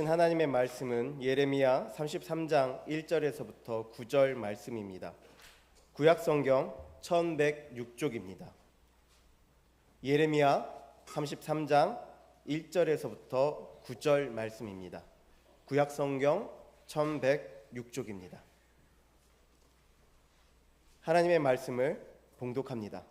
하나님의 말씀은 예레미야 33장 1절에서부터 9절 말씀입니다. 구약성경 1106쪽입니다. 예레미야 33장 1절에서부터 9절 말씀입니다. 구약성경 1106쪽입니다. 하나님의 말씀을 봉독합니다.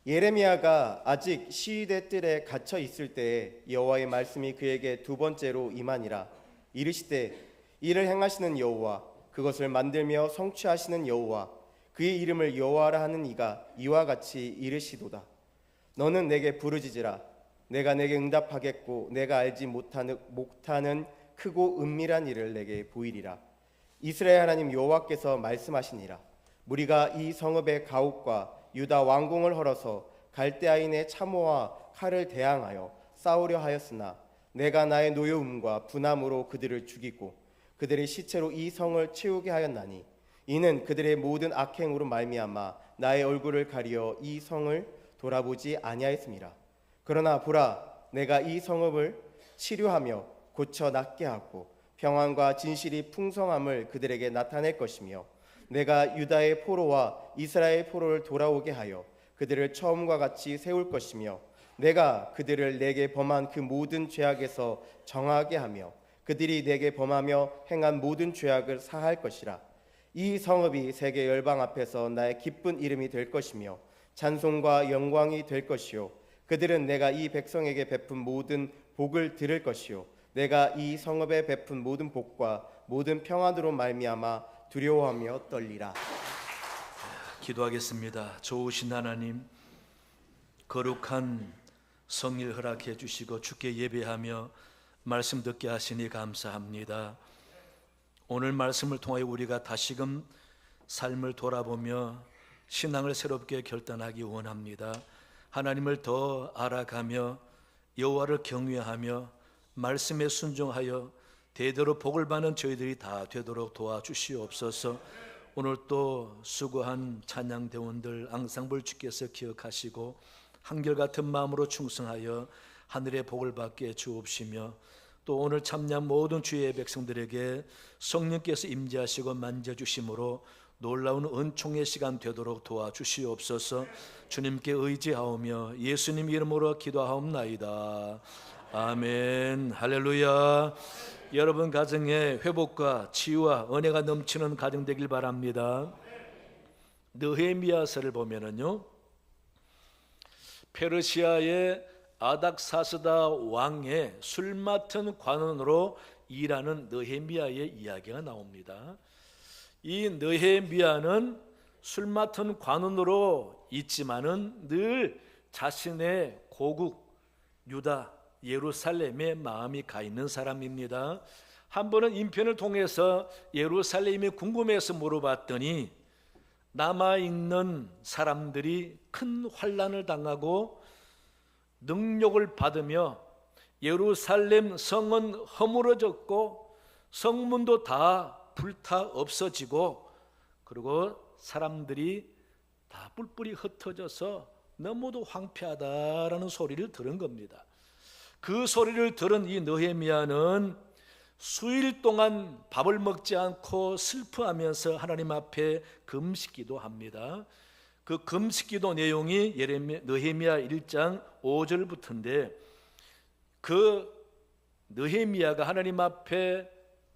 예레미야가 아직 시위대 뜰에 갇혀 있을 때에 여호와의 말씀이 그에게 두 번째로 임하니라. 이르시되 이를 행하시는 여호와, 그것을 만들며 성취하시는 여호와, 그의 이름을 여호와라 하는 이가 이와 같이 이르시도다. 너는 내게 부르짖으라. 내가 내게 응답하겠고 내가 알지 못하는 크고 은밀한 일을 내게 보이리라. 이스라엘 하나님 여호와께서 말씀하시니라. 무리가 이 성읍의 가옥과 유다 왕궁을 헐어서 갈대아인의 참호와 칼을 대항하여 싸우려 하였으나 내가 나의 노여움과 분함으로 그들을 죽이고 그들의 시체로 이 성을 채우게 하였나니 이는 그들의 모든 악행으로 말미암아 나의 얼굴을 가리어 이 성을 돌아보지 아니하였음이라. 그러나 보라, 내가 이 성읍을 치료하며 고쳐 낫게 하고 평안과 진실이 풍성함을 그들에게 나타낼 것이며 내가 유다의 포로와 이스라엘의 포로를 돌아오게 하여 그들을 처음과 같이 세울 것이며 내가 그들을 내게 범한 그 모든 죄악에서 정하게 하며 그들이 내게 범하며 행한 모든 죄악을 사할 것이라. 이 성읍이 세계 열방 앞에서 나의 기쁜 이름이 될 것이며 찬송과 영광이 될 것이요 그들은 내가 이 백성에게 베푼 모든 복을 들을 것이요 내가 이 성읍에 베푼 모든 복과 모든 평안으로 말미암아 두려워하며 떨리라. 기도하겠습니다. 좋으신 하나님, 거룩한 성일 허락해 주시고 주께 예배하며 말씀 듣게 하시니 감사합니다. 오늘 말씀을 통하여 우리가 다시금 삶을 돌아보며 신앙을 새롭게 결단하기 원합니다. 하나님을 더 알아가며 여호와를 경외하며 말씀에 순종하여 대대로 복을 받는 저희들이 다 되도록 도와주시옵소서. 오늘 또 수고한 찬양대원들 앙상블 주께서 기억하시고 한결같은 마음으로 충성하여 하늘의 복을 받게 주옵시며 또 오늘 참여한 모든 주의 백성들에게 성령께서 임재하시고 만져주심으로 놀라운 은총의 시간 되도록 도와주시옵소서. 주님께 의지하오며 예수님 이름으로 기도하옵나이다. 아멘. 할렐루야. 여러분 가정에 회복과 치유와 은혜가 넘치는 가정 되길 바랍니다. 느헤미야서를 보면은요, 페르시아의 아닥사스다 왕의 술 맡은 관원으로 일하는 느헤미야의 이야기가 나옵니다. 이 느헤미야는 술 맡은 관원으로 있지만은 늘 자신의 고국 유다 예루살렘에 마음이 가 있는 사람입니다. 한 번은 인편을 통해서 예루살렘이 궁금해서 물어봤더니 남아있는 사람들이 큰 환난을 당하고 능욕을 받으며 예루살렘 성은 허물어졌고 성문도 다 불타 없어지고 그리고 사람들이 다 뿔뿔이 흩어져서 너무도 황폐하다라는 소리를 들은 겁니다. 그 소리를 들은 이 느헤미야는 수일 동안 밥을 먹지 않고 슬퍼하면서 하나님 앞에 금식기도 합니다. 그 금식기도 내용이 느헤미야 1장 5절부터인데 그 느헤미야가 하나님 앞에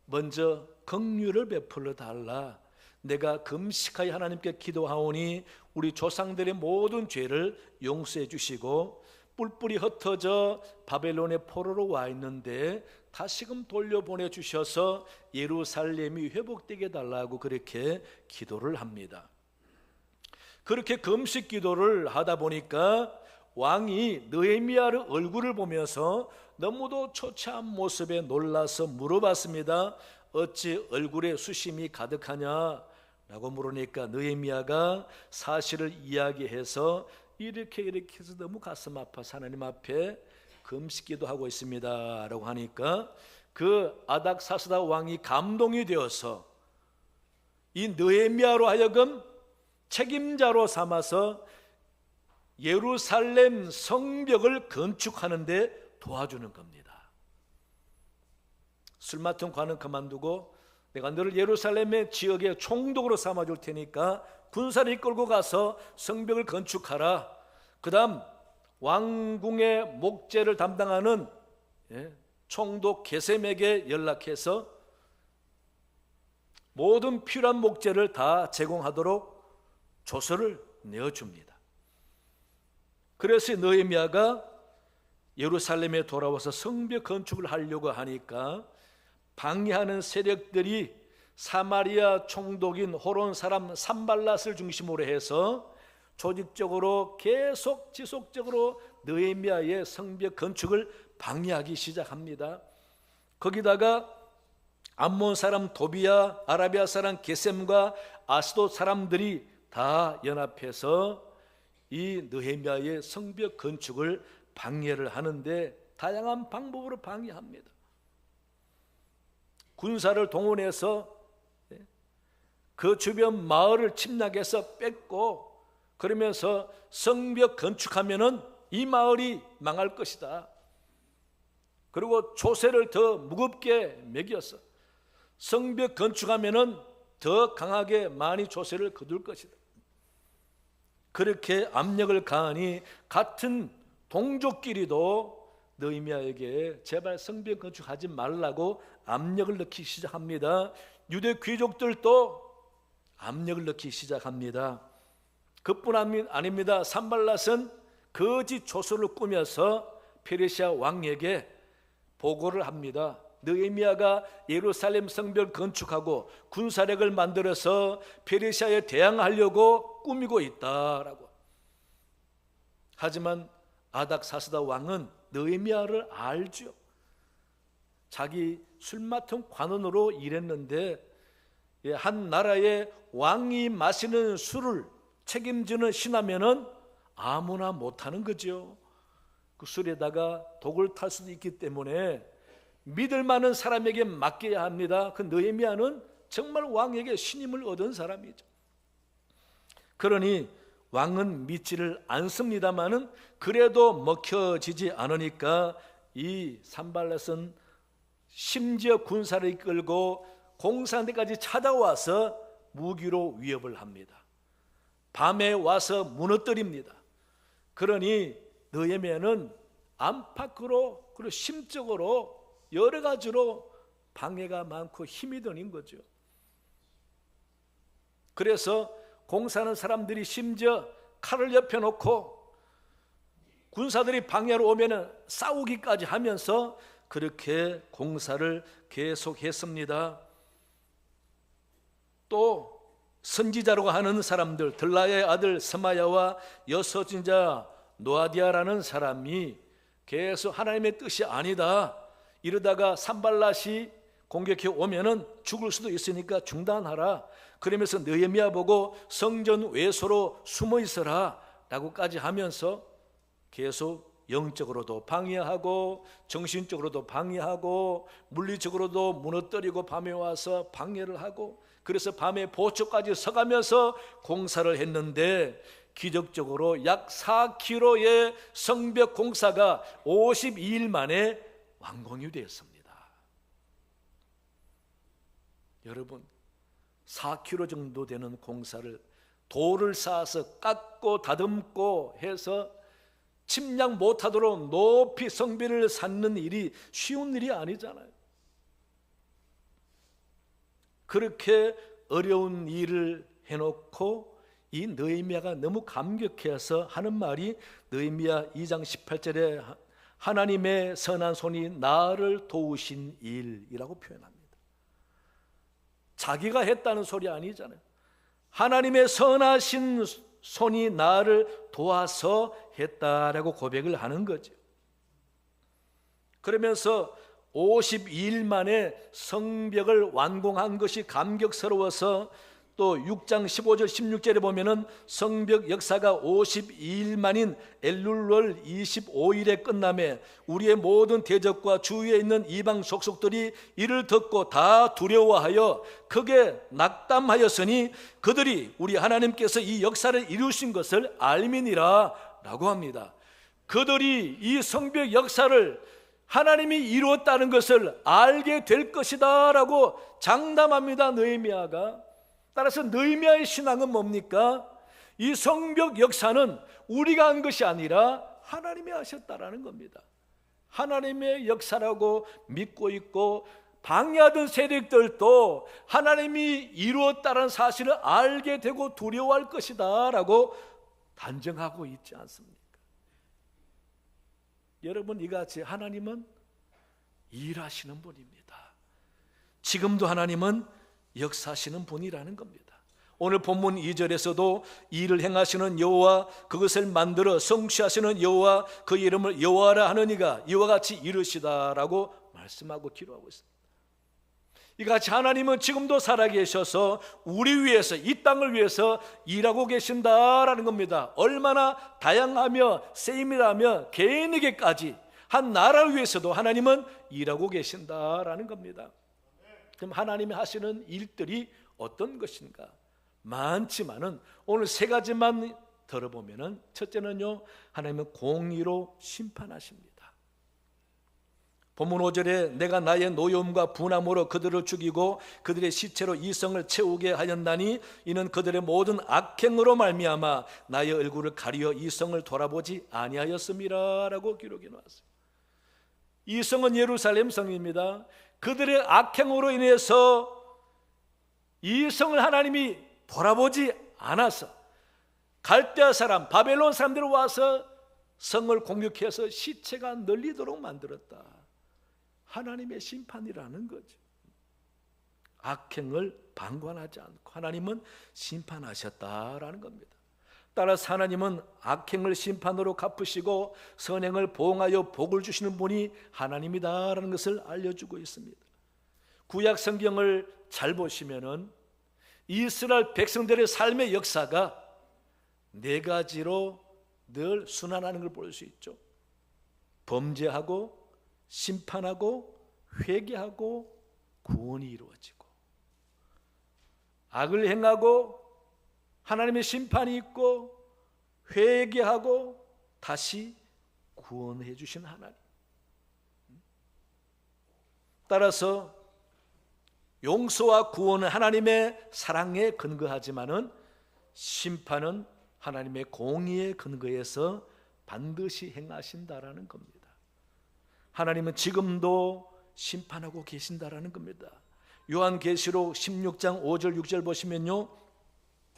먼저 긍휼을 베풀어 달라. 내가 금식하여 하나님께 기도하오니 우리 조상들의 모든 죄를 용서해 주시고 뿔뿔이 흩어져 바벨론의 포로로 와 있는데 다시금 돌려보내 주셔서 예루살렘이 회복되게 달라고 그렇게 기도를 합니다. 그렇게 금식 기도를 하다 보니까 왕이 느헤미야의 얼굴을 보면서 너무도 초췌한 모습에 놀라서 물어봤습니다. 어찌 얼굴에 수심이 가득하냐? 라고 물으니까 느헤미야가 사실을 이야기해서 이렇게 해서 너무 가슴 아파서 하나님 앞에 금식기도 하고 있습니다 라고 하니까 그 아닥사스다 왕이 감동이 되어서 이 느헤미야로 하여금 책임자로 삼아서 예루살렘 성벽을 건축하는 데 도와주는 겁니다. 술 맡은 관은 그만두고 내가 너를 예루살렘의 지역의 총독으로 삼아줄 테니까 군사를 이끌고 가서 성벽을 건축하라. 그 다음 왕궁의 목재를 담당하는 총독 게셈에게 연락해서 모든 필요한 목재를 다 제공하도록 조서를 내어줍니다. 그래서 느헤미야가 예루살렘에 돌아와서 성벽 건축을 하려고 하니까 방해하는 세력들이 사마리아 총독인 호론 사람 산발랏을 중심으로 해서 조직적으로 계속 지속적으로 느헤미야의 성벽 건축을 방해하기 시작합니다. 거기다가 암몬 사람 도비야, 아라비아 사람 게셈과 아스돗 사람들이 다 연합해서 이 느헤미야의 성벽 건축을 방해를 하는데 다양한 방법으로 방해합니다. 군사를 동원해서 그 주변 마을을 침략해서 뺏고 그러면서 성벽 건축하면은 이 마을이 망할 것이다. 그리고 조세를 더 무겁게 매겼어. 성벽 건축하면은 더 강하게 많이 조세를 거둘 것이다. 그렇게 압력을 가하니 같은 동족끼리도 느헤미야에게 제발 성벽 건축하지 말라고 압력을 넣기 시작합니다. 유대 귀족들도 압력을 넣기 시작합니다. 그뿐 아닙니다. 산발랏은 거짓 조서를 꾸며서 페르시아 왕에게 보고를 합니다. 느헤미야가 예루살렘 성벽을 건축하고 군사력을 만들어서 페르시아에 대항하려고 꾸미고 있다라고. 하지만 아닥사스다 왕은 느헤미야를 알죠. 자기 술 맡은 관원으로 일했는데 한 나라의 왕이 마시는 술을 책임지는 신하면은 아무나 못하는 거죠. 그 술에다가 독을 탈 수도 있기 때문에 믿을 만한 사람에게 맡겨야 합니다. 그 느헤미야는 정말 왕에게 신임을 얻은 사람이죠. 그러니 왕은 믿지를 않습니다마는 그래도 먹혀지지 않으니까 이 산발랏은 심지어 군사를 이끌고 공산대까지 찾아와서 무기로 위협을 합니다. 밤에 와서 무너뜨립니다. 그러니 느헤미야는 안팎으로 그리고 심적으로 여러 가지로 방해가 많고 힘이 드는 거죠. 그래서 공사하는 사람들이 심지어 칼을 옆에 놓고 군사들이 방해하러 오면 싸우기까지 하면서 그렇게 공사를 계속했습니다. 또 선지자라고 하는 사람들, 들라야의 아들 스마야와 여서진자 노아디아라는 사람이 계속 하나님의 뜻이 아니다, 이러다가 산발랏이 공격해 오면은 죽을 수도 있으니까 중단하라, 그러면서 느헤미야 보고 성전 외소로 숨어 있어라 라고까지 하면서 계속 영적으로도 방해하고 정신적으로도 방해하고 물리적으로도 무너뜨리고 밤에 와서 방해를 하고, 그래서 밤에 보초까지 서가면서 공사를 했는데 기적적으로 약 4km의 성벽 공사가 52일 만에 완공이 되었습니다. 여러분, 4km 정도 되는 공사를 돌을 쌓아서 깎고 다듬고 해서 침략 못하도록 높이 성벽을 쌓는 일이 쉬운 일이 아니잖아요. 그렇게 어려운 일을 해놓고 이 느헤미야가 너무 감격해서 하는 말이 느헤미야 2장 18절에 하나님의 선한 손이 나를 도우신 일이라고 표현합니다. 자기가 했다는 소리 아니잖아요. 하나님의 선하신 손이 나를 도와서 했다라고 고백을 하는 거죠. 그러면서 52일 만에 성벽을 완공한 것이 감격스러워서 또 6장 15절 16절에 보면은 성벽 역사가 52일 만인 엘룰월 25일에 끝남에 우리의 모든 대적과 주위에 있는 이방 족속들이 이를 듣고 다 두려워하여 크게 낙담하였으니 그들이 우리 하나님께서 이 역사를 이루신 것을 알미니라 라고 합니다. 그들이 이 성벽 역사를 하나님이 이루었다는 것을 알게 될 것이다 라고 장담합니다, 느헤미야가. 따라서 느헤미야의 신앙은 뭡니까? 이 성벽 역사는 우리가 한 것이 아니라 하나님이 하셨다라는 겁니다. 하나님의 역사라고 믿고 있고, 방해하던 세력들도 하나님이 이루었다는 사실을 알게 되고 두려워할 것이다 라고 단정하고 있지 않습니까? 여러분, 이같이 하나님은 일하시는 분입니다. 지금도 하나님은 역사하시는 분이라는 겁니다. 오늘 본문 2절에서도 일을 행하시는 여호와, 그것을 만들어 성취하시는 여호와, 그 이름을 여호와라 하느니가 이와 같이 이르시다라고 말씀하고 기도하고 있습니다. 이같이 하나님은 지금도 살아계셔서 우리 위해서, 이 땅을 위해서 일하고 계신다라는 겁니다. 얼마나 다양하며 세밀하며 개인에게까지, 한 나라를 위해서도 하나님은 일하고 계신다라는 겁니다. 그럼 하나님이 하시는 일들이 어떤 것인가? 많지만은 오늘 세 가지만 들어보면은, 첫째는요, 하나님은 공의로 심판하십니다. 본문 5절에 내가 나의 노여움과 분함으로 그들을 죽이고 그들의 시체로 이성을 채우게 하였나니 이는 그들의 모든 악행으로 말미암아 나의 얼굴을 가리어 이성을 돌아보지 아니하였음이라 라고 기록해 놓았어요. 이성은 예루살렘 성입니다. 그들의 악행으로 인해서 이성을 하나님이 돌아보지 않아서 갈대아 사람, 바벨론 사람들이 와서 성을 공격해서 시체가 널리도록 만들었다. 하나님의 심판이라는 거죠. 악행을 방관하지 않고 하나님은 심판하셨다라는 겁니다. 따라서 하나님은 악행을 심판으로 갚으시고 선행을 보응하여 복을 주시는 분이 하나님이다라는 것을 알려주고 있습니다. 구약 성경을 잘 보시면은 이스라엘 백성들의 삶의 역사가 네 가지로 늘 순환하는 걸 볼 수 있죠. 범죄하고 심판하고 회개하고 구원이 이루어지고, 악을 행하고 하나님의 심판이 있고 회개하고 다시 구원해 주신 하나님. 따라서 용서와 구원은 하나님의 사랑에 근거하지만은 심판은 하나님의 공의에 근거해서 반드시 행하신다라는 겁니다. 하나님은 지금도 심판하고 계신다라는 겁니다. 요한계시록 16장 5절 6절 보시면요,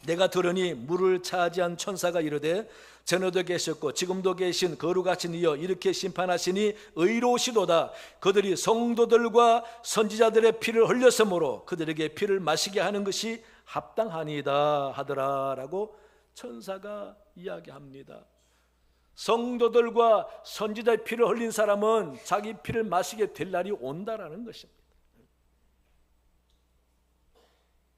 내가 들으니 물을 차지한 천사가 이르되 전에도 계셨고 지금도 계신 거룩하신 이여 이렇게 심판하시니 의로우시도다. 그들이 성도들과 선지자들의 피를 흘렸으므로 그들에게 피를 마시게 하는 것이 합당하니이다 하더라라고 천사가 이야기합니다. 성도들과 선지자의 피를 흘린 사람은 자기 피를 마시게 될 날이 온다라는 것입니다.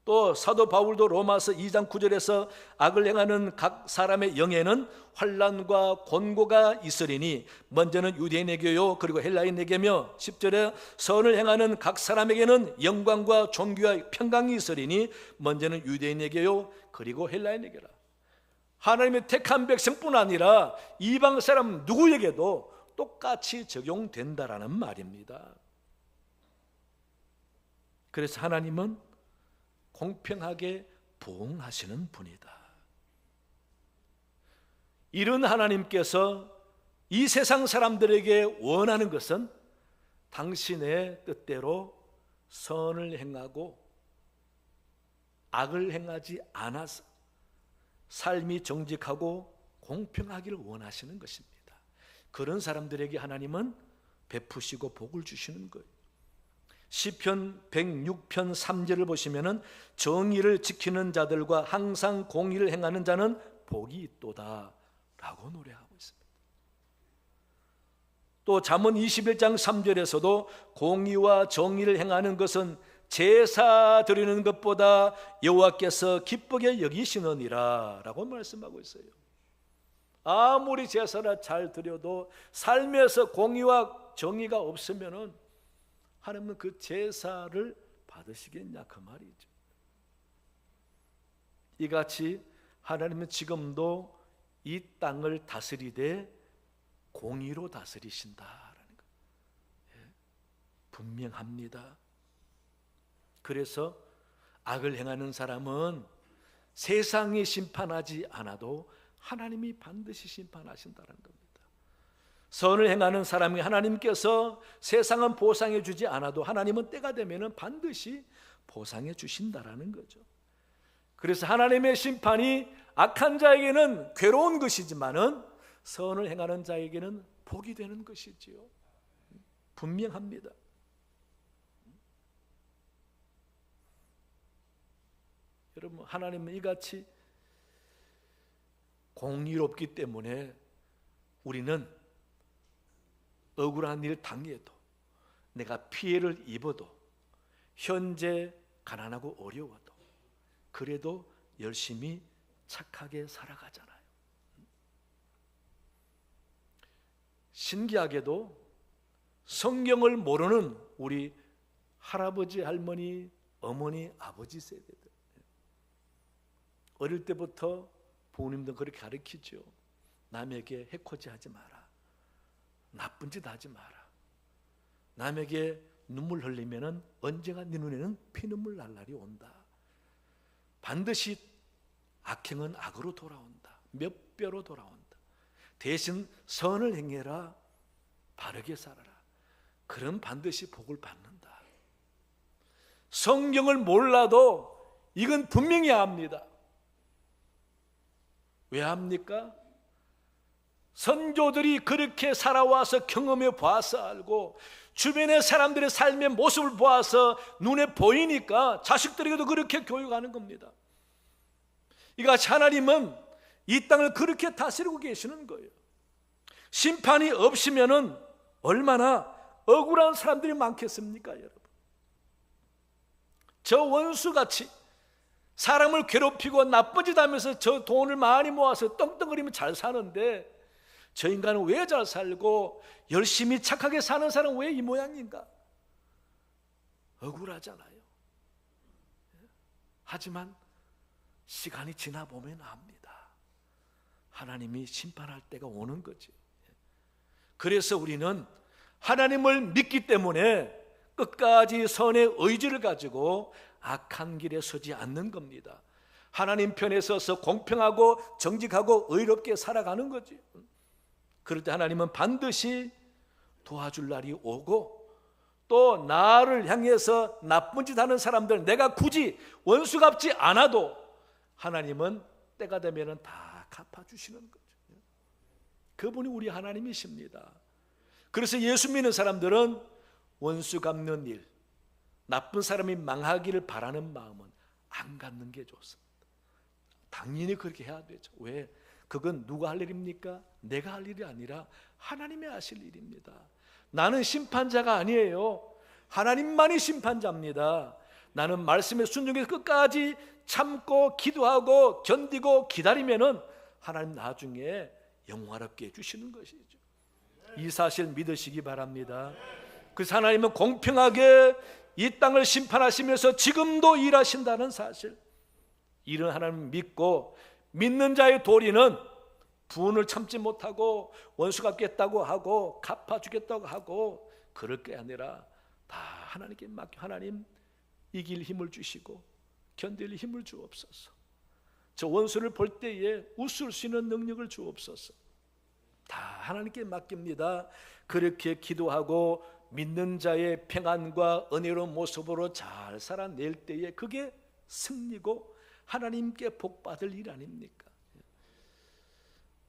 또 사도 바울도 로마서 2장 9절에서 악을 행하는 각 사람의 영에는 환난과 곤고가 있으리니 먼저는 유대인에게요 그리고 헬라인에게며 10절에 선을 행하는 각 사람에게는 영광과 존귀와 평강이 있으리니 먼저는 유대인에게요 그리고 헬라인에게라. 하나님의 택한 백성뿐 아니라 이방 사람 누구에게도 똑같이 적용된다라는 말입니다. 그래서 하나님은 공평하게 보응하시는 분이다. 이런 하나님께서 이 세상 사람들에게 원하는 것은 당신의 뜻대로 선을 행하고 악을 행하지 않아서 삶이 정직하고 공평하기를 원하시는 것입니다. 그런 사람들에게 하나님은 베푸시고 복을 주시는 거예요. 시편 106편 3절을 보시면은 정의를 지키는 자들과 항상 공의를 행하는 자는 복이 있도다 라고 노래하고 있습니다. 또 잠언 21장 3절에서도 공의와 정의를 행하는 것은 제사 드리는 것보다 여호와께서 기쁘게 여기시느니라 라고 말씀하고 있어요. 아무리 제사를 잘 드려도 삶에서 공의와 정의가 없으면은 하나님은 그 제사를 받으시겠냐 그 말이죠. 이같이 하나님은 지금도 이 땅을 다스리되 공의로 다스리신다라는 것. 분명합니다. 그래서 악을 행하는 사람은 세상이 심판하지 않아도 하나님이 반드시 심판하신다는 겁니다. 선을 행하는 사람이 하나님께서 세상은 보상해 주지 않아도 하나님은 때가 되면 반드시 보상해 주신다라는 거죠. 그래서 하나님의 심판이 악한 자에게는 괴로운 것이지만은 선을 행하는 자에게는 복이 되는 것이지요. 분명합니다. 여러분, 하나님은 이같이 공의롭기 때문에 우리는 억울한 일 당해도, 내가 피해를 입어도, 현재 가난하고 어려워도 그래도 열심히 착하게 살아가잖아요. 신기하게도 성경을 모르는 우리 할아버지, 할머니, 어머니, 아버지 세대들, 어릴 때부터 부모님도 그렇게 가르치죠. 남에게 해코지 하지 마라, 나쁜 짓 하지 마라, 남에게 눈물 흘리면 언젠가 네 눈에는 피눈물 날 날이 온다. 반드시 악행은 악으로 돌아온다. 몇 배로 돌아온다. 대신 선을 행해라, 바르게 살아라. 그럼 반드시 복을 받는다. 성경을 몰라도 이건 분명히 압니다. 왜 합니까? 선조들이 그렇게 살아와서 경험해 봐서 알고, 주변의 사람들의 삶의 모습을 보아서 눈에 보이니까 자식들에게도 그렇게 교육하는 겁니다. 이같이 하나님은 이 땅을 그렇게 다스리고 계시는 거예요. 심판이 없으면은 얼마나 억울한 사람들이 많겠습니까, 여러분? 저 원수같이 사람을 괴롭히고 나쁜 짓 하면서 저 돈을 많이 모아서 떵떵거리면 잘 사는데, 저 인간은 왜 잘 살고 열심히 착하게 사는 사람은 왜 이 모양인가? 억울하잖아요. 하지만 시간이 지나 보면 압니다. 하나님이 심판할 때가 오는 거죠. 그래서 우리는 하나님을 믿기 때문에 끝까지 선의 의지를 가지고 악한 길에 서지 않는 겁니다. 하나님 편에 서서 공평하고 정직하고 의롭게 살아가는 거지. 그럴 때 하나님은 반드시 도와줄 날이 오고, 또 나를 향해서 나쁜 짓 하는 사람들, 내가 굳이 원수 갚지 않아도 하나님은 때가 되면 다 갚아주시는 거죠. 그분이 우리 하나님이십니다. 그래서 예수 믿는 사람들은 원수 갚는 일, 나쁜 사람이 망하기를 바라는 마음은 안 갖는 게 좋습니다. 당연히 그렇게 해야 되죠. 왜? 그건 누가 할 일입니까? 내가 할 일이 아니라 하나님이 하실 일입니다. 나는 심판자가 아니에요. 하나님만이 심판자입니다. 나는 말씀에 순종해서 끝까지 참고 기도하고 견디고 기다리면은 하나님 나중에 영화롭게 해주시는 것이죠. 이 사실 믿으시기 바랍니다. 그래서 하나님은 공평하게 이 땅을 심판하시면서 지금도 일하신다는 사실, 이런 하나님 믿고, 믿는 자의 도리는 분을 참지 못하고 원수 갚겠다고 하고 갚아주겠다고 하고 그럴 게 아니라 다 하나님께 맡겨, 하나님 이길 힘을 주시고 견딜 힘을 주옵소서. 저 원수를 볼 때에 웃을 수 있는 능력을 주옵소서. 다 하나님께 맡깁니다. 그렇게 기도하고 믿는 자의 평안과 은혜로운 모습으로 잘 살아낼 때에 그게 승리고 하나님께 복받을 일 아닙니까?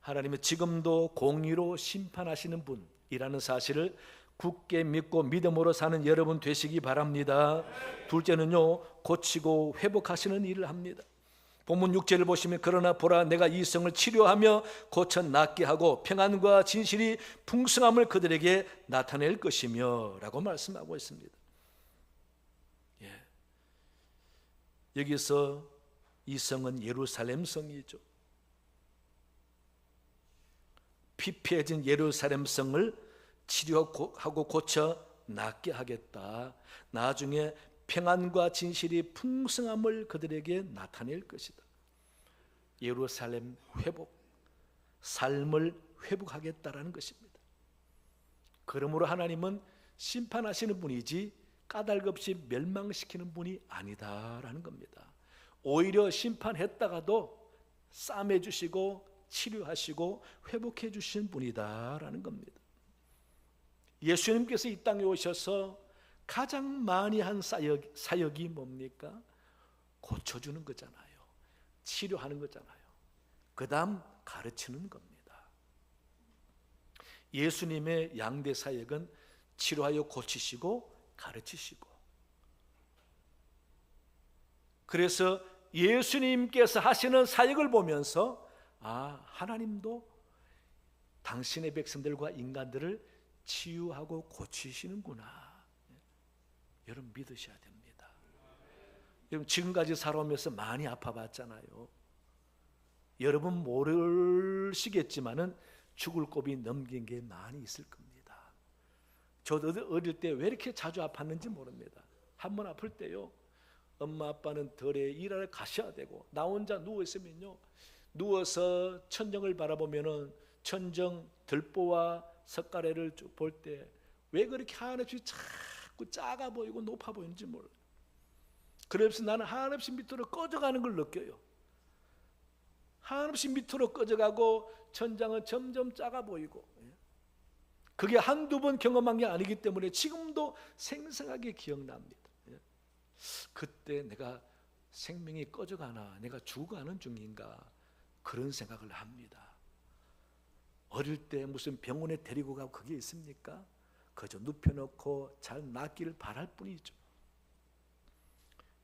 하나님은 지금도 공의로 심판하시는 분이라는 사실을 굳게 믿고 믿음으로 사는 여러분 되시기 바랍니다. 둘째는요, 고치고 회복하시는 일을 합니다. 본문 6절을 보시면, 그러나 보라, 내가 이 성을 치료하며 고쳐 낫게 하고 평안과 진실이 풍성함을 그들에게 나타낼 것이며 라고 말씀하고 있습니다. 여기서 이 성은 예루살렘 성이죠. 피폐해진 예루살렘 성을 치료하고 고쳐 낫게 하겠다. 나중에 평안과 진실이 풍성함을 그들에게 나타낼 것이다. 예루살렘 회복, 삶을 회복하겠다라는 것입니다. 그러므로 하나님은 심판하시는 분이지 까닭 없이 멸망시키는 분이 아니다라는 겁니다. 오히려 심판했다가도 싸매 주시고 치료하시고 회복해 주시는 분이다라는 겁니다. 예수님께서 이 땅에 오셔서 가장 많이 한 사역이 뭡니까? 고쳐주는 거잖아요. 치료하는 거잖아요. 그 다음 가르치는 겁니다. 예수님의 양대 사역은 치료하여 고치시고 가르치시고, 그래서 예수님께서 하시는 사역을 보면서 하나님도 당신의 백성들과 인간들을 치유하고 고치시는구나. 여러분 믿으셔야 됩니다. 여러분 지금까지 살아오면서 많이 아파봤잖아요. 여러분 모르시겠지만은 죽을 고비 넘긴 게 많이 있을 겁니다. 저도 어릴 때 왜 이렇게 자주 아팠는지 모릅니다. 한 번 아플 때요, 엄마 아빠는 덜에 일하러 가셔야 되고 나 혼자 누워 있으면요, 누워서 천정을 바라보면은 천정 들보와 석가래를 쭉 볼 때 왜 그렇게 한없이 자꾸 작아 보이고 높아 보이는지 몰라요. 그래서 나는 한없이 밑으로 꺼져가는 걸 느껴요. 한없이 밑으로 꺼져가고 천장은 점점 작아 보이고, 그게 한두 번 경험한 게 아니기 때문에 지금도 생생하게 기억납니다. 그때 내가 생명이 꺼져가나 내가 죽어가는 중인가 그런 생각을 합니다. 어릴 때 무슨 병원에 데리고 가고 그게 있습니까? 그저 눕혀놓고 잘 낫기를 바랄 뿐이죠.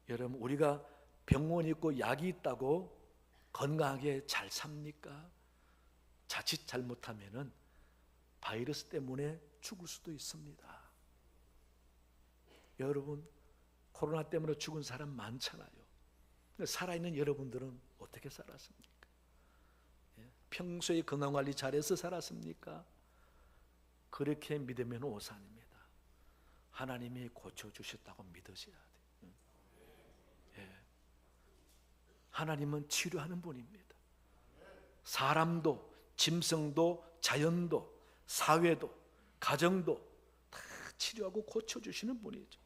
여러분 우리가 병원이 있고 약이 있다고 건강하게 잘 삽니까? 자칫 잘못하면은 바이러스 때문에 죽을 수도 있습니다. 여러분 코로나 때문에 죽은 사람 많잖아요. 살아있는 여러분들은 어떻게 살았습니까? 평소에 건강관리 잘해서 살았습니까? 그렇게 믿으면 오산입니다. 하나님이 고쳐주셨다고 믿으셔야 돼요. 하나님은 치료하는 분입니다. 사람도, 짐승도, 자연도, 사회도, 가정도 다 치료하고 고쳐주시는 분이죠.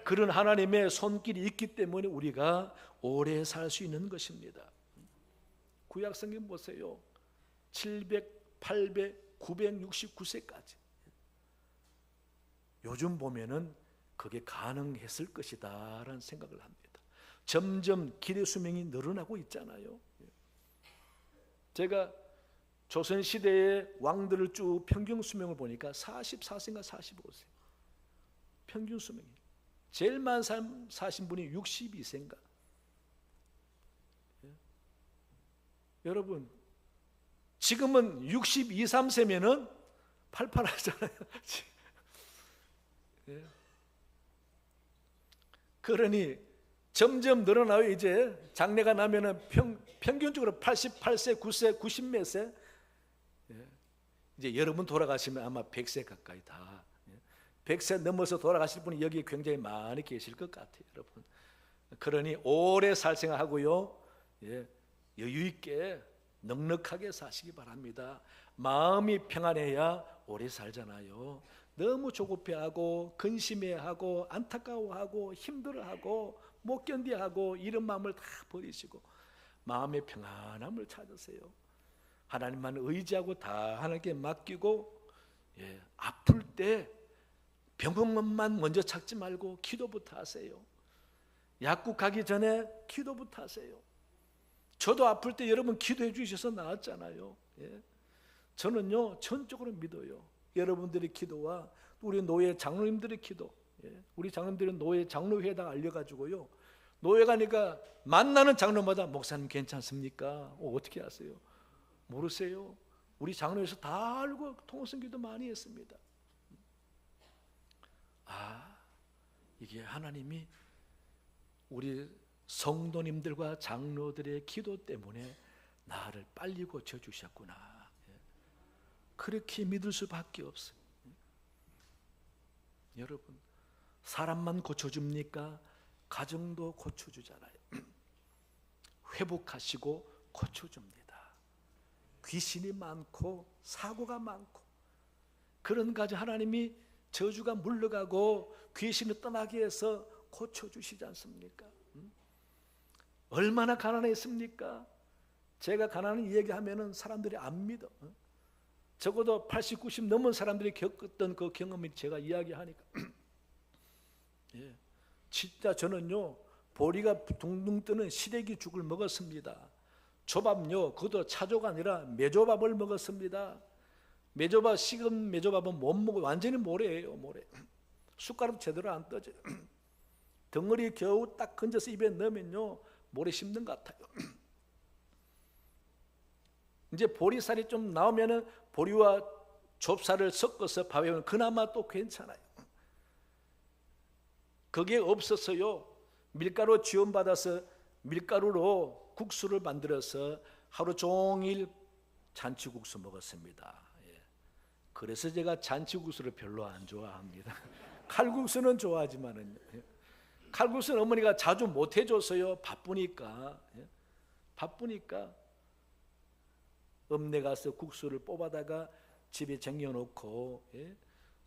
그런 하나님의 손길이 있기 때문에 우리가 오래 살 수 있는 것입니다. 구약성경 보세요. 700, 800, 969세까지. 요즘 보면은 그게 가능했을 것이다 라는 생각을 합니다. 점점 기대 수명이 늘어나고 있잖아요. 제가 조선시대의 왕들을 쭉 평균 수명을 보니까 44세인가 45세 평균 수명이, 제일 많은 사람 사신 분이 62세인가. 여러분 지금은 62, 3세면은 팔팔하잖아요. 그러니 점점 늘어나요. 이제 장래가 나면은 평균적으로 88세, 9세, 90몇 세. 이제 여러분 돌아가시면 아마 100세 가까이 다. 100세 넘어서 돌아가실 분이 여기 굉장히 많이 계실 것 같아요, 여러분. 그러니 오래 살 생각하고요, 여유 있게 넉넉하게 사시기 바랍니다. 마음이 평안해야 오래 살잖아요. 너무 조급해하고 근심해하고 안타까워하고 힘들어하고 못 견디하고 이런 마음을 다 버리시고 마음의 평안함을 찾으세요. 하나님만 의지하고 다 하나님께 맡기고, 아플 때 병원만 먼저 찾지 말고 기도부터 하세요. 약국 가기 전에 기도부터 하세요. 저도 아플 때 여러분 기도해 주셔서 나았잖아요. 저는요 전적으로 믿어요. 여러분들의 기도와 우리 노예 장로님들의 기도, 우리 장로님들은 노예 장로회에다가 알려가지고요, 노예 가니까 만나는 장로마다 목사님 괜찮습니까? 어떻게 아세요? 모르세요? 우리 장로에서 다 알고 통성 기도 많이 했습니다. 이게 하나님이 우리 성도님들과 장로들의 기도 때문에 나를 빨리 고쳐주셨구나. 그렇게 믿을 수밖에 없어요. 여러분 사람만 고쳐줍니까? 가정도 고쳐주잖아요. 회복하시고 고쳐줍니다. 귀신이 많고 사고가 많고 그런 가정 하나님이 저주가 물러가고 귀신이 떠나게 해서 고쳐주시지 않습니까? 얼마나 가난했습니까? 제가 가난한 얘기하면 사람들이 안 믿어. 적어도 80, 90 넘은 사람들이 겪었던 그 경험을 제가 이야기하니까 예, 진짜 저는요 보리가 둥둥 뜨는 시래기 죽을 먹었습니다. 조밥요, 그것도 차조가 아니라 메조밥을 먹었습니다. 메조밥, 식은 메조밥은 못 먹어. 완전히 모래예요, 모래. 숟가락 제대로 안 떠져요. 덩어리 겨우 딱 건져서 입에 넣으면요 모래 씹는 것 같아요. 이제 보리살이 좀 나오면은 보리와 좁쌀을 섞어서 밥에 넣으면 그나마 또 괜찮아요. 그게 없었어요. 밀가루 지원받아서 밀가루로 국수를 만들어서 하루 종일 잔치국수 먹었습니다. 예. 그래서 제가 잔치국수를 별로 안 좋아합니다. 칼국수는 좋아하지만은 칼국수는 어머니가 자주 못 해줬어요. 바쁘니까. 예. 바쁘니까 읍내 가서 국수를 뽑아다가 집에 쟁여놓고 예.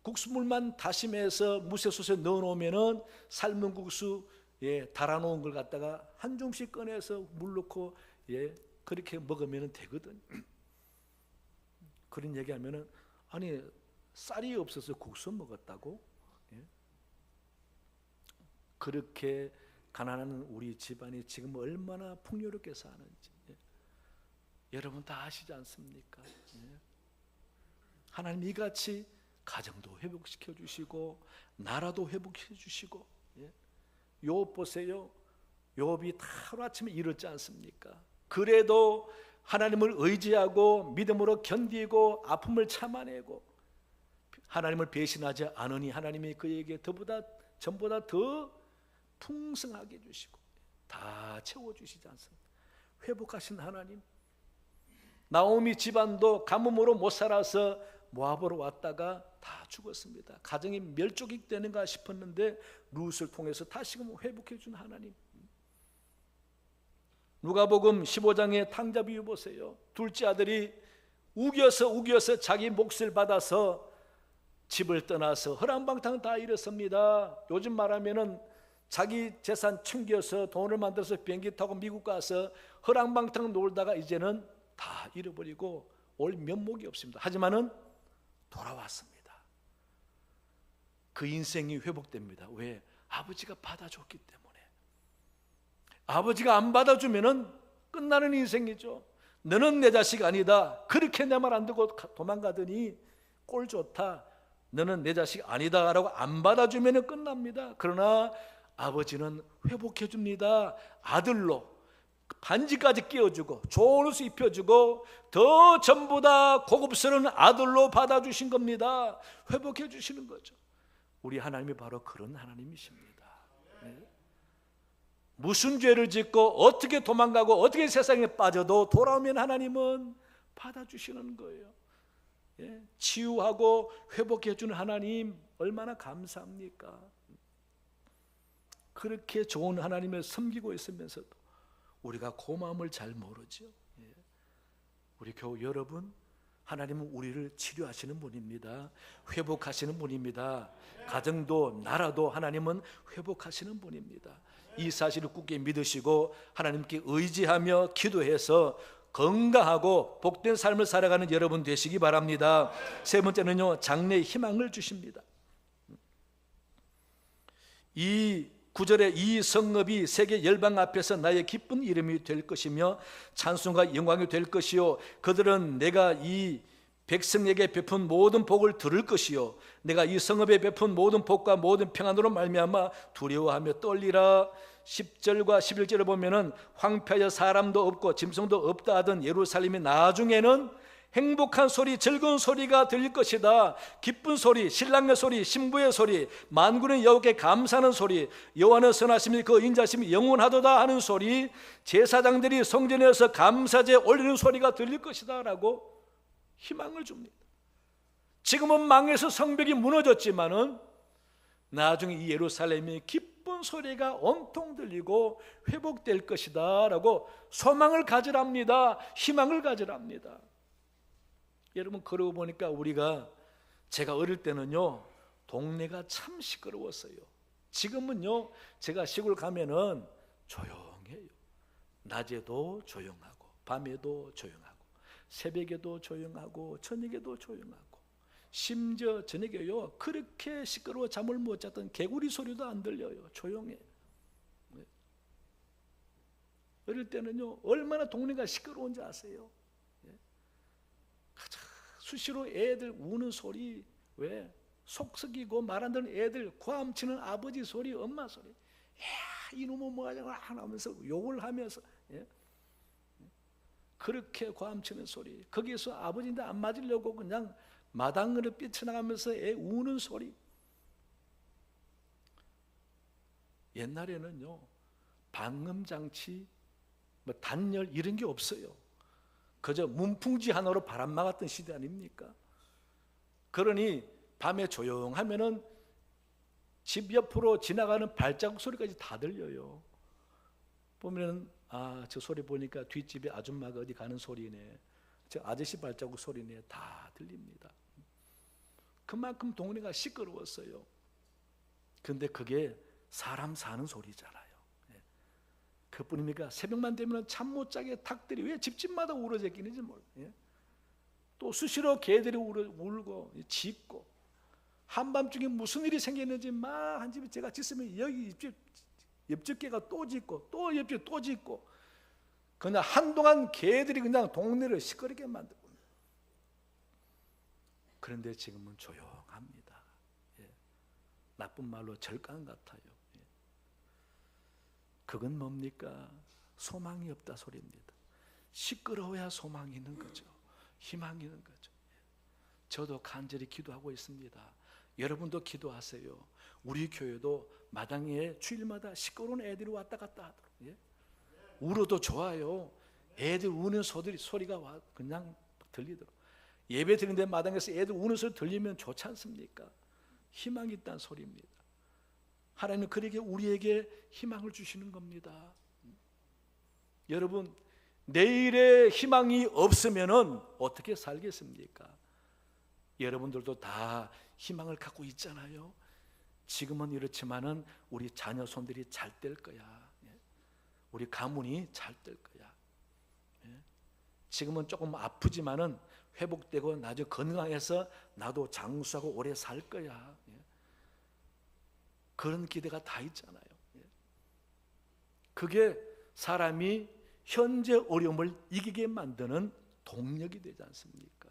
국수물만 다심해서 무쇠솥에 넣어놓으면은 삶은 국수 예, 달아놓은 걸 갖다가 한 줌씩 꺼내서 물 넣고 예, 그렇게 먹으면 되거든. 그런 얘기하면은 아니 쌀이 없어서 국수 먹었다고? 예? 그렇게 가난한 우리 집안이 지금 얼마나 풍요롭게 사는지 예? 여러분 다 아시지 않습니까? 예? 하나님 이같이 가정도 회복시켜 주시고 나라도 회복해 주시고 예? 욥 보세요. 욥이 다 하루아침에 이렇지 않습니까? 그래도 하나님을 의지하고 믿음으로 견디고 아픔을 참아내고 하나님을 배신하지 않으니 하나님이 그에게 전보다 더 풍성하게 해주시고 다 채워주시지 않습니까? 회복하신 하나님. 나오미 집안도 가뭄으로 못 살아서 모압으로 왔다가 다 죽었습니다. 가정이 멸족이 되는가 싶었는데 룻을 통해서 다시금 회복해 준 하나님. 누가복음 15장의 탕자 비유 보세요. 둘째 아들이 우겨서 자기 몫을 받아서 집을 떠나서 허랑방탕 다 잃었습니다. 요즘 말하면은 자기 재산 챙겨서 돈을 만들어서 비행기 타고 미국 가서 허랑방탕 놀다가 이제는 다 잃어버리고 올 면목이 없습니다. 하지만은 돌아왔습니다. 그 인생이 회복됩니다. 왜? 아버지가 받아줬기 때문에. 아버지가 안 받아주면은 끝나는 인생이죠. 너는 내 자식 아니다. 그렇게 내 말 안 듣고 도망가더니 꼴 좋다. 너는 내 자식 아니다 라고 안 받아주면은 끝납니다. 그러나 아버지는 회복해 줍니다. 아들로 반지까지 끼워주고 좋은 옷을 입혀주고 더 전보다 고급스러운 아들로 받아주신 겁니다. 회복해 주시는 거죠. 우리 하나님이 바로 그런 하나님이십니다. 네. 무슨 죄를 짓고 어떻게 도망가고 어떻게 세상에 빠져도 돌아오면 하나님은 받아주시는 거예요. 예. 치유하고 회복해 주는 하나님 얼마나 감사합니까? 그렇게 좋은 하나님을 섬기고 있으면서도 우리가 고마움을 잘 모르죠. 예. 우리 교우 여러분, 하나님은 우리를 치료하시는 분입니다. 회복하시는 분입니다. 가정도 나라도 하나님은 회복하시는 분입니다. 이 사실을 굳게 믿으시고 하나님께 의지하며 기도해서 건강하고 복된 삶을 살아가는 여러분 되시기 바랍니다. 세 번째는요, 장래의 희망을 주십니다. 이 9절에 이 성읍이 세계 열방 앞에서 나의 기쁜 이름이 될 것이며 찬송과 영광이 될 것이요 그들은 내가 이 백성에게 베푼 모든 복을 들을 것이요 내가 이 성읍에 베푼 모든 복과 모든 평안으로 말미암아 두려워하며 떨리라. 10절과 11절을 보면은 황폐하여 사람도 없고 짐승도 없다 하던 예루살렘이 나중에는 행복한 소리, 즐거운 소리가 들릴 것이다. 기쁜 소리, 신랑의 소리, 신부의 소리, 만군의 여호와께 감사하는 소리, 여호와는 선하심이 그 인자심이 영원하도다 하는 소리, 제사장들이 성전에서 감사제 올리는 소리가 들릴 것이다 라고 희망을 줍니다. 지금은 망해서 성벽이 무너졌지만은 나중에 이 예루살렘이 기쁜 소리가 온통 들리고 회복될 것이다 라고 소망을 가지랍니다. 희망을 가지랍니다. 여러분, 그러고 보니까 제가 어릴 때는요 동네가 참 시끄러웠어요. 지금은요, 제가 시골 가면은 조용해요. 낮에도 조용하고 밤에도 조용하고 새벽에도 조용하고 저녁에도 조용하고, 심지어 저녁에요 그렇게 시끄러워 잠을 못 잤던 개구리 소리도 안 들려요. 조용해. 어릴 때는요 얼마나 동네가 시끄러운지 아세요? 수시로 애들 우는 소리, 왜? 속썩이고 말 안 듣는 애들, 고함치는 아버지 소리, 엄마 소리, 야 이놈은 뭐하냐고 하면서 욕을 하면서, 그렇게 고함치는 소리, 거기에서 아버지인데 안 맞으려고 그냥 마당으로 뛰쳐나가면서 애 우는 소리. 옛날에는요 방음장치, 뭐 단열 이런 게 없어요. 그저 문풍지 하나로 바람 막았던 시대 아닙니까? 그러니 밤에 조용하면은 집 옆으로 지나가는 발자국 소리까지 다 들려요. 보면은 저 소리 보니까 뒷집에 아줌마가 어디 가는 소리네, 저 아저씨 발자국 소리네, 다 들립니다. 그만큼 동네가 시끄러웠어요. 근데 그게 사람 사는 소리잖아요. 그뿐입니까? 새벽만 되면 잠 못 자게 닭들이 왜 집집마다 울어제끼는지 몰라요. 또 수시로 개들이 울고 짖고, 한밤중에 무슨 일이 생겼는지 막 한 집에 제가 짖으면 여기 옆집 개가 또 짖고 또 옆집 또 짖고, 그냥 한동안 개들이 그냥 동네를 시끄럽게 만들고. 그런데 지금은 조용합니다. 나쁜 말로 절간 같아요. 그건 뭡니까? 소망이 없다 소리입니다. 시끄러워야 소망이 있는 거죠. 희망이 있는 거죠. 저도 간절히 기도하고 있습니다. 여러분도 기도하세요. 우리 교회도 마당에 주일마다 시끄러운 애들이 왔다 갔다 하도록. 울어도 좋아요. 애들 우는 소리가 그냥 들리도록. 예배 드리는데 마당에서 애들 우는 소리 들리면 좋지 않습니까? 희망이 있다는 소리입니다. 하나님은 그렇게 우리에게 희망을 주시는 겁니다. 여러분, 내일의 희망이 없으면 어떻게 살겠습니까? 여러분들도 다 희망을 갖고 있잖아요. 지금은 이렇지만은 우리 자녀 손들이 잘 될 거야. 우리 가문이 잘 될 거야. 지금은 조금 아프지만은 회복되고 나중에 건강해서 나도 장수하고 오래 살 거야. 그런 기대가 다 있잖아요. 그게 사람이 현재 어려움을 이기게 만드는 동력이 되지 않습니까?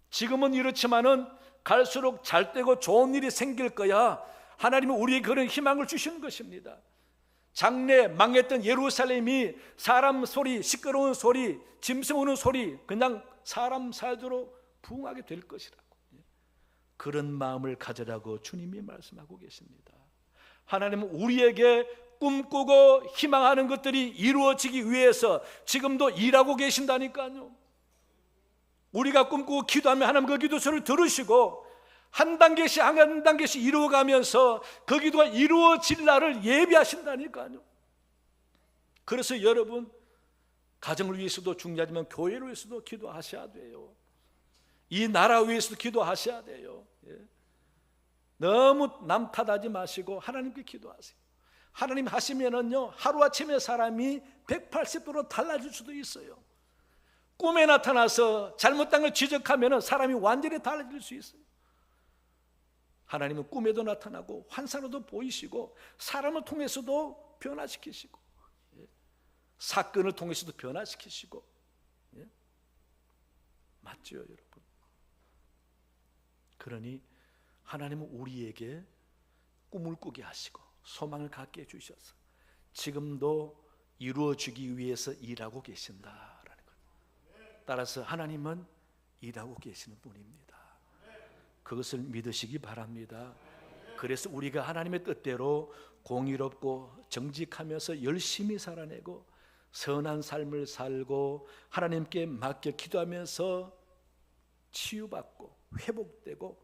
지금은 이렇지만은 갈수록 잘되고 좋은 일이 생길 거야. 하나님은 우리에게 그런 희망을 주시는 것입니다. 장래 망했던 예루살렘이 사람 소리, 시끄러운 소리, 짐승 우는 소리, 그냥 사람 살도록 부흥하게 될 것이라고. 그런 마음을 가져라고 주님이 말씀하고 계십니다. 하나님은 우리에게 꿈꾸고 희망하는 것들이 이루어지기 위해서 지금도 일하고 계신다니까요. 우리가 꿈꾸고 기도하면 하나님 그 기도 소리를 들으시고 한 단계씩 한 단계씩 이루어가면서 그 기도가 이루어질 날을 예비하신다니까요. 그래서 여러분, 가정을 위해서도 중요하지만 교회를 위해서도 기도하셔야 돼요. 이 나라 위해서도 기도하셔야 돼요. 너무 남 탓하지 마시고 하나님께 기도하세요. 하나님 하시면은요 하루아침에 사람이 180도로 달라질 수도 있어요. 꿈에 나타나서 잘못된 걸 지적하면은 사람이 완전히 달라질 수 있어요. 하나님은 꿈에도 나타나고 환상으로도 보이시고 사람을 통해서도 변화시키시고 사건을 통해서도 변화시키시고. 맞죠, 여러분? 그러니 하나님은 우리에게 꿈을 꾸게 하시고 소망을 갖게 해주셔서 지금도 이루어지기 위해서 일하고 계신다라는 것. 따라서 하나님은 일하고 계시는 분입니다. 그것을 믿으시기 바랍니다. 그래서 우리가 하나님의 뜻대로 공의롭고 정직하면서 열심히 살아내고 선한 삶을 살고 하나님께 맡겨 기도하면서 치유받고 회복되고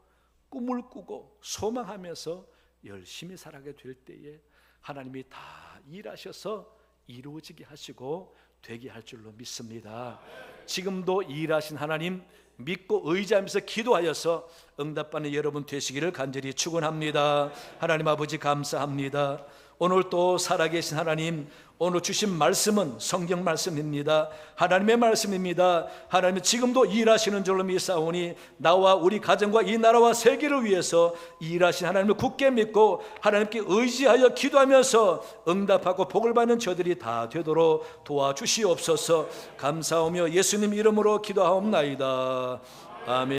꿈을 꾸고 소망하면서 열심히 살아가게 될 때에 하나님이 다 일하셔서 이루어지게 하시고 되게 할 줄로 믿습니다. 지금도 일하신 하나님 믿고 의지하면서 기도하여서 응답받는 여러분 되시기를 간절히 축원합니다. 하나님 아버지 감사합니다. 오늘 또 살아계신 하나님, 오늘 주신 말씀은 성경 말씀입니다. 하나님의 말씀입니다. 하나님은 지금도 일하시는 줄로 믿사오니 나와 우리 가정과 이 나라와 세계를 위해서 일하신 하나님을 굳게 믿고 하나님께 의지하여 기도하면서 응답하고 복을 받는 저들이 다 되도록 도와주시옵소서. 감사하며 예수님 이름으로 기도하옵나이다. 아멘.